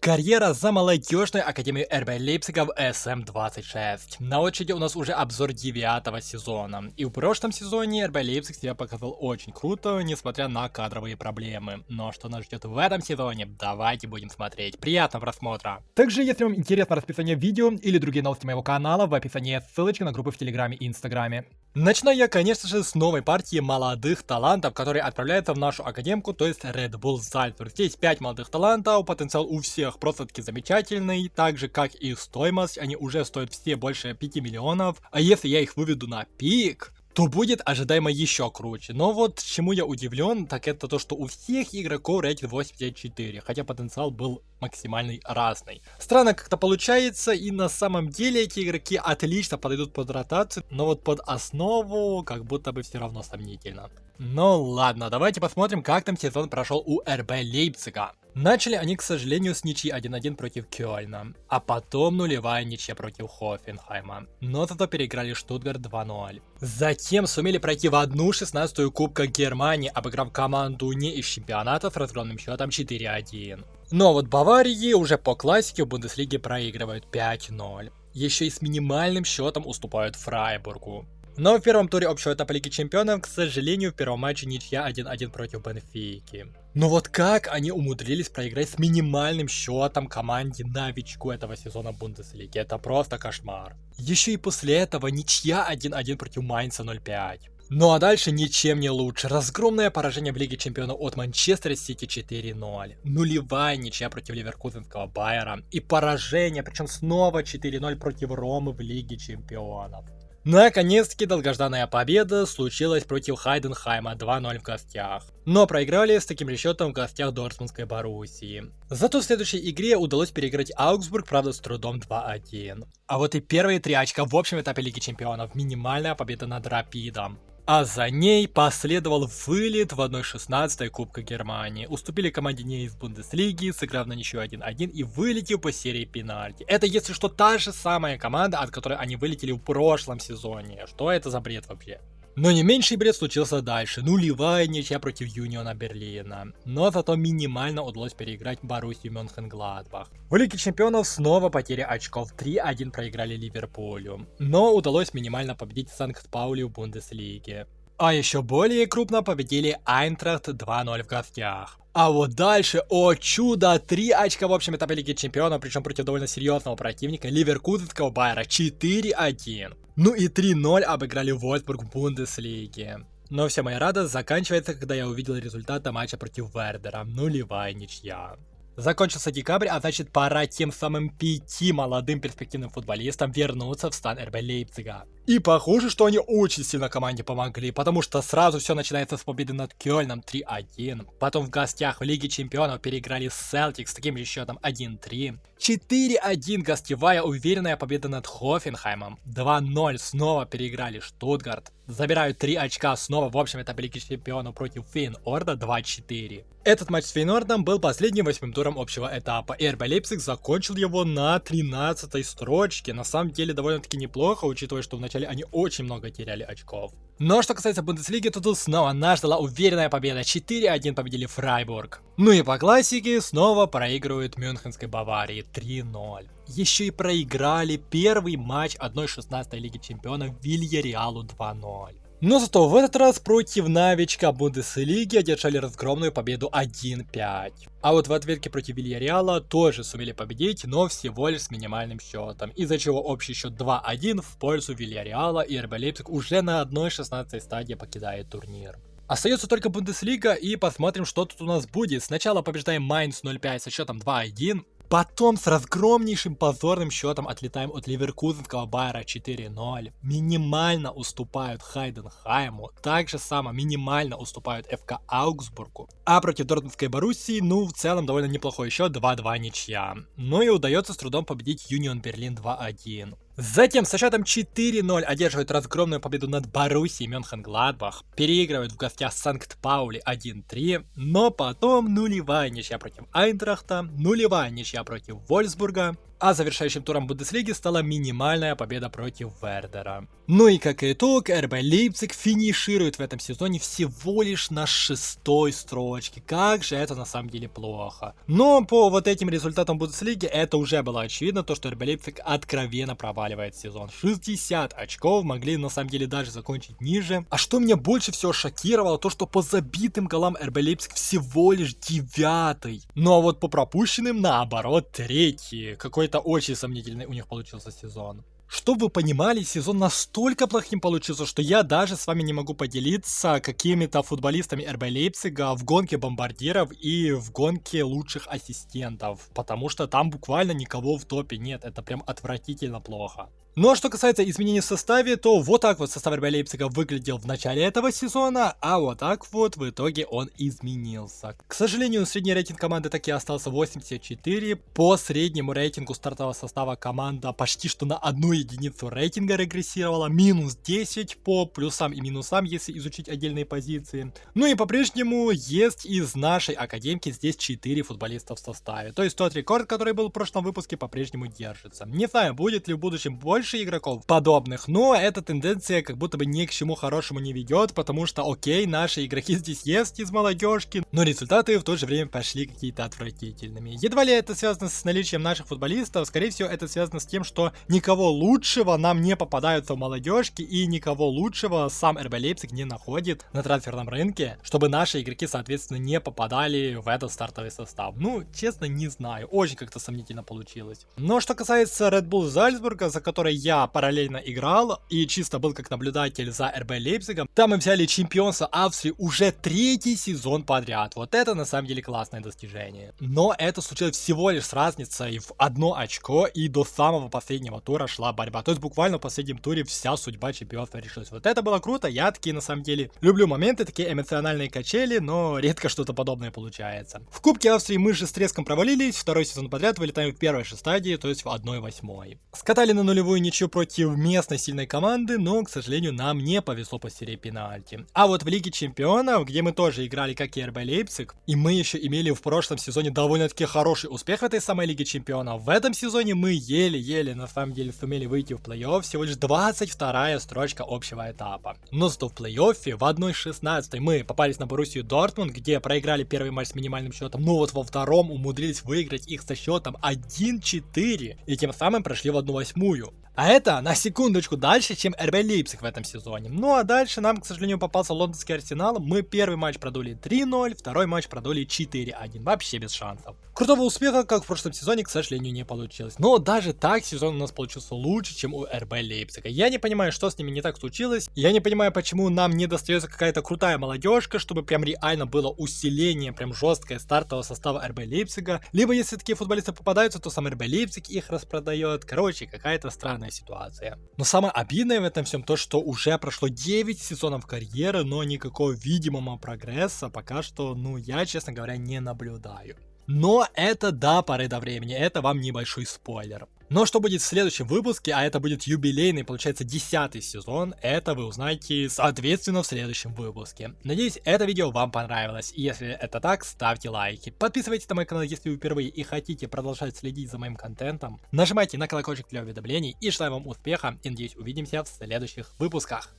Карьера за молодежной академией РБ Лейпцига в СМ-26. На очереди у нас уже обзор 9 сезона. И в прошлом сезоне РБ Лейпциг себя показал очень круто, несмотря на кадровые проблемы. Но что нас ждет в этом сезоне, давайте будем смотреть. Приятного просмотра! Также, если вам интересно расписание видео или другие новости моего канала, в описании ссылочка на группы в Телеграме и Инстаграме. Начну я, конечно же, с новой партии молодых талантов, которые отправляются в нашу академку, то есть Red Bull Salzburg. Здесь 5 молодых талантов, потенциал у всех просто-таки замечательный, так же как и стоимость, они уже стоят все больше 5 миллионов, а если я их выведу на пик, то будет ожидаемо еще круче. Но вот чему я удивлен, так это то, что у всех игроков рейтинг 84, хотя потенциал был максимальный разный. Странно как-то получается, и на самом деле эти игроки отлично подойдут под ротацию, но вот под основу как будто бы все равно сомнительно. Ну ладно, давайте посмотрим, как там сезон прошел у РБ Лейпцига. Начали они, к сожалению, с ничьи 1-1 против Кёльна, а потом нулевая ничья против Хофенхайма, но зато переиграли Штутгарт 2-0. Затем сумели пройти в 1/16 Кубка Германии, обыграв команду не из чемпионата с разгромным счетом 4-1. Но вот Баварии уже по классике в Бундеслиге проигрывают 5-0. Еще и с минимальным счетом уступают Фрайбургу. Но в первом туре общего этапа Лиги Чемпионов, к сожалению, в первом матче ничья 1-1 против Бенфики. Но вот как они умудрились проиграть с минимальным счетом команде новичку этого сезона Бундеслиги? Это просто кошмар. Еще и после этого ничья 1-1 против Майнца 0-5. Ну а дальше ничем не лучше. Разгромное поражение в Лиге Чемпионов от Манчестер Сити 4-0. Нулевая ничья против ливеркузенского Байера. И поражение, причем снова 4-0 против Ромы в Лиге Чемпионов. Наконец-таки долгожданная победа случилась против Хайденхайма 2-0 в гостях. Но проиграли с таким же счетом в гостях Дортмундской Боруссии. Зато в следующей игре удалось переиграть Аугсбург, правда с трудом 2-1. А вот и первые 3 очка в общем этапе Лиги Чемпионов. Минимальная победа над Рапидом. А за ней последовал вылет в 1/16 Кубка Германии. Уступили команде не из Бундеслиги, сыграв на ничью 1-1 и вылетев по серии пенальти. Это, если что, та же самая команда, от которой они вылетели в прошлом сезоне. Что это за бред вообще? Но не меньший бред случился дальше. Нулевая ничья против Юниона Берлина. Но зато минимально удалось переиграть Боруссию Мюнхен-Гладбах. В Лиге Чемпионов снова потеря очков. 3-1 проиграли Ливерпулю. Но удалось минимально победить Санкт-Паули в Бундеслиге. А еще более крупно победили Айнтрахт 2-0 в гостях. А вот дальше, о чудо, 3 очка в общем этапе Лиги Чемпионов, причем против довольно серьезного противника, ливеркузенского Байера 4-1. Ну и 3-0 обыграли Вольфсбург в Бундеслиге. Но вся моя радость заканчивается, когда я увидел результат матча против Вердера. Нулевая ничья. Закончился декабрь, а значит пора тем самым 5 молодым перспективным футболистам вернуться в стан РБ Лейпцига. И похоже, что они очень сильно команде помогли, потому что сразу все начинается с победы над Кёльном 3-1. Потом в гостях в Лиге Чемпионов переиграли с Celtic с таким же счетом 1-3. 4-1 гостевая уверенная победа над Хофенхаймом. 2-0 снова переиграли Штутгарт. Забирают 3 очка снова в общем этапе Лиги Чемпионов против Фейнорда 2-4. Этот матч с Фейнордом был последним 8-м туром общего этапа, и РБ Лейпциг закончил его на 13-й строчке. На самом деле довольно-таки неплохо, учитывая, что вначале они очень много теряли очков. Но что касается Бундеслиги, то тут снова нас ждала уверенная победа. 4-1 победили Фрайбург. Ну и по классике снова проигрывают Мюнхенской Баварии 3-0. Еще и проиграли первый матч 1/16 Лиги Чемпионов Вильяреалу 2-0. Но зато в этот раз против новичка Бундеслиги одержали разгромную победу 1-5. А вот в ответке против Вильяреала тоже сумели победить, но всего лишь с минимальным счетом, из-за чего общий счет 2-1 в пользу Вильяреала, и РБ Лейпциг уже на 1/16 стадии покидает турнир. Остается только Бундеслига, и посмотрим, что тут у нас будет. Сначала побеждаем Майнц 0-5 со счетом 2-1. Потом с разгромнейшим позорным счетом отлетаем от ливеркузенского Байера 4-0. Минимально уступают Хайденхайму. Также само минимально уступают ФК Аугсбургу. А против Дортмундской Боруссии, ну, в целом довольно неплохой счет 2-2 ничья. Ну и удается с трудом победить Юнион Берлин 2-1. Затем со счетом 4-0 одерживают разгромную победу над Боруссией Мюнхен-Гладбах, переигрывают в гостях Санкт-Паули 1-3, но потом нулевая ничья против Айнтрахта, нулевая ничья против Вольфсбурга, А завершающим туром Бундеслиги стала минимальная победа против Вердера. Ну и как итог, РБ Лейпциг финиширует в этом сезоне всего лишь на 6-й строчке. Как же это на самом деле плохо. Но по вот этим результатам Бундеслиги это уже было очевидно, то что РБ Лейпциг откровенно проваливает сезон. 60 очков, могли на самом деле даже закончить ниже. А что меня больше всего шокировало, то что по забитым голам РБ Лейпциг всего лишь 9-й. Ну а вот по пропущенным наоборот 3-й. Какой-то очень сомнительный у них получился сезон. Чтобы вы понимали, сезон настолько плохим получился, что я даже с вами не могу поделиться какими-то футболистами РБ Лейпцига в гонке бомбардиров и в гонке лучших ассистентов, потому что там буквально никого в топе нет, это прям отвратительно плохо. Ну а что касается изменений в составе, то вот так вот состав РБ Лейпцига выглядел в начале этого сезона, а вот так вот в итоге он изменился. К сожалению, средний рейтинг команды таки остался 84, по среднему рейтингу стартового состава команда почти что на 1 единицу рейтинга регрессировала, минус 10 по плюсам и минусам, если изучить отдельные позиции. Ну и по-прежнему есть из нашей академки здесь 4 футболиста в составе, то есть тот рекорд, который был в прошлом выпуске, по-прежнему держится. Не знаю, будет ли в будущем больше игроков подобных, но эта тенденция как будто бы ни к чему хорошему не ведет, потому что окей, наши игроки здесь есть из молодежки, но результаты в то же время пошли какие-то отвратительными. Едва ли это связано с наличием наших футболистов, скорее всего это связано с тем, что никого лучшего нам не попадаются в молодежке и никого лучшего сам РБ Лейпциг не находит на трансферном рынке, чтобы наши игроки соответственно не попадали в этот стартовый состав. Ну, честно, не знаю, очень как-то сомнительно получилось. Но что касается Red Bull Зальцбурга, за который я параллельно играл и чисто был как наблюдатель за РБ Лейпцигом, там мы взяли чемпионство Австрии уже 3-й сезон подряд. Вот это на самом деле классное достижение. Но это случилось всего лишь с разницей в 1 очко, и до самого последнего тура шла борьба. То есть буквально в последнем туре вся судьба чемпионства решилась. Вот это было круто, я такие на самом деле люблю моменты, такие эмоциональные качели, но редко что-то подобное получается. В Кубке Австрии мы же с треском провалились, 2-й сезон подряд вылетаем в 1-й же стадии, то есть в 1/8. Скатали на нулевую ничью против местной сильной команды, но, к сожалению, нам не повезло по серии пенальти. А вот в Лиге Чемпионов, где мы тоже играли как и РБ Лейпциг, и мы еще имели в прошлом сезоне довольно-таки хороший успех в этой самой Лиге Чемпионов, в этом сезоне мы еле-еле на самом деле сумели выйти в плей-офф, всего лишь 22-я строчка общего этапа. Но зато в плей-оффе в 1/16 мы попались на Боруссию Дортмунд, где проиграли первый матч с минимальным счетом, но вот во втором умудрились выиграть их со счетом 1-4 и тем самым прошли в 1/8. А это на секундочку дальше, чем РБ Лейпциг в этом сезоне. Ну а дальше нам, к сожалению, попался лондонский Арсенал. Мы первый матч продули 3-0, второй матч продули 4-1. Вообще без шансов. Крутого успеха, как в прошлом сезоне, к сожалению, не получилось. Но даже так сезон у нас получился лучше, чем у РБ Лейпцига. Я не понимаю, что с ними не так случилось. Я не понимаю, почему нам не достается какая-то крутая молодежка, чтобы прям реально было усиление, прям жесткое стартового состава РБ Лейпцига. Либо если такие футболисты попадаются, то сам РБ Лейпциг их распродает. Короче, какая-то странная ситуация. Но самое обидное в этом всем то, что уже прошло 9 сезонов карьеры, но никакого видимого прогресса пока что, ну, я, честно говоря, не наблюдаю. Но это до поры до времени, это вам небольшой спойлер. Но что будет в следующем выпуске, а это будет юбилейный, получается, 10-й сезон, это вы узнаете, соответственно, в следующем выпуске. Надеюсь, это видео вам понравилось, и если это так, ставьте лайки. Подписывайтесь на мой канал, если вы впервые и хотите продолжать следить за моим контентом. Нажимайте на колокольчик для уведомлений, и желаю вам успеха, и надеюсь, увидимся в следующих выпусках.